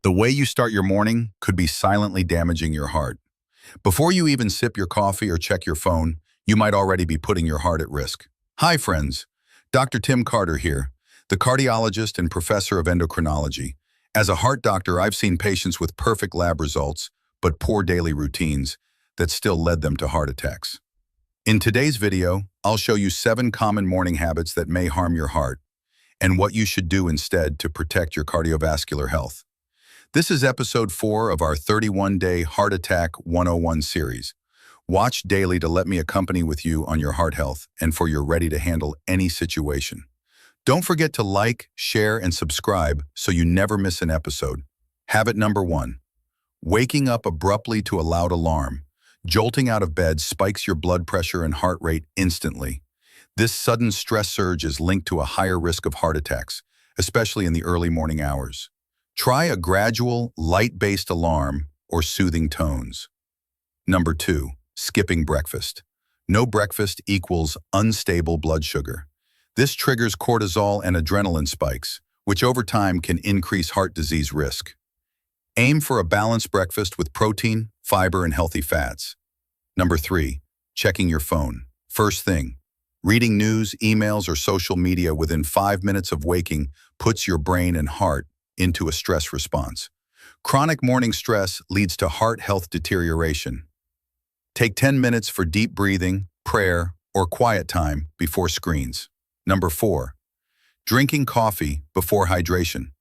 The way you start your morning could be silently damaging your heart. Before you even sip your coffee or check your phone, you might already be putting your heart at risk. Hi friends, Dr. Tim Carter here, the cardiologist and professor of endocrinology. As a heart doctor, I've seen patients with perfect lab results, but poor daily routines that still led them to heart attacks. In today's video, I'll show you 7 common morning habits that may harm your heart, and what you should do instead to protect your cardiovascular health. This is episode 4 of our 31-day Heart Attack 101 series. Watch daily to let me accompany with you on your heart health and for you're ready to handle any situation. Don't forget to like, share, and subscribe so you never miss an episode. Habit number 1. Waking up abruptly to a loud alarm. Jolting out of bed spikes your blood pressure and heart rate instantly. This sudden stress surge is linked to a higher risk of heart attacks, especially in the early morning hours. Try a gradual, light-based alarm or soothing tones. Number 2, skipping breakfast. No breakfast equals unstable blood sugar. This triggers cortisol and adrenaline spikes, which over time can increase heart disease risk. Aim for a balanced breakfast with protein, fiber, and healthy fats. Number 3, checking your phone. First thing, reading news, emails, or social media within 5 minutes of waking puts your brain and heart into a stress response. Chronic morning stress leads to heart health deterioration. Take 10 minutes for deep breathing, prayer, or quiet time before screens. Number 4, drinking coffee before hydration.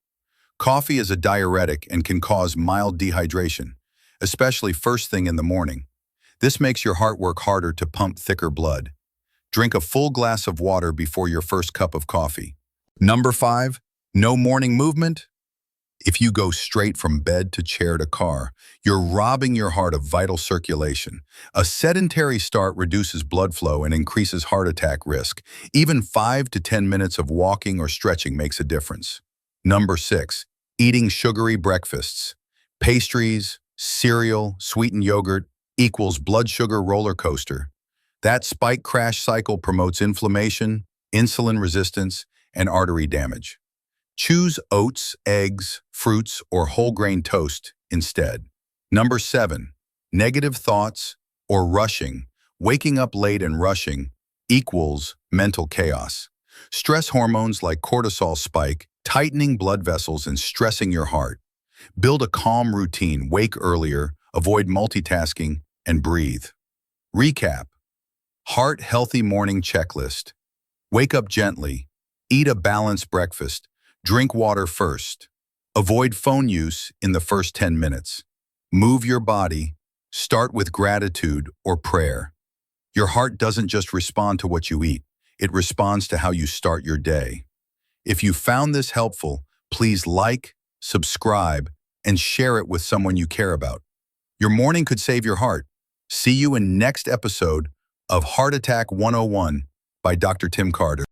Coffee is a diuretic and can cause mild dehydration, especially first thing in the morning. This makes your heart work harder to pump thicker blood. Drink a full glass of water before your first cup of coffee. Number 5, no morning movement. If you go straight from bed to chair to car, you're robbing your heart of vital circulation. A sedentary start reduces blood flow and increases heart attack risk. Even 5 to 10 minutes of walking or stretching makes a difference. Number 6, eating sugary breakfasts. Pastries, cereal, sweetened yogurt equals blood sugar roller coaster. That spike crash cycle promotes inflammation, insulin resistance, and artery damage. Choose oats, eggs, fruits, or whole grain toast instead. Number 7, negative thoughts or rushing. Waking up late and rushing equals mental chaos. Stress hormones like cortisol spike, tightening blood vessels and stressing your heart. Build a calm routine, wake earlier, avoid multitasking, and breathe. Recap. Heart healthy morning checklist. Wake up gently. Eat a balanced breakfast. Drink water first. Avoid phone use in the first 10 minutes. Move your body. Start with gratitude or prayer. Your heart doesn't just respond to what you eat. It responds to how you start your day. If you found this helpful, please like, subscribe, and share it with someone you care about. Your morning could save your heart. See you in next episode of Heart Attack 101 by Dr. Tim Carter.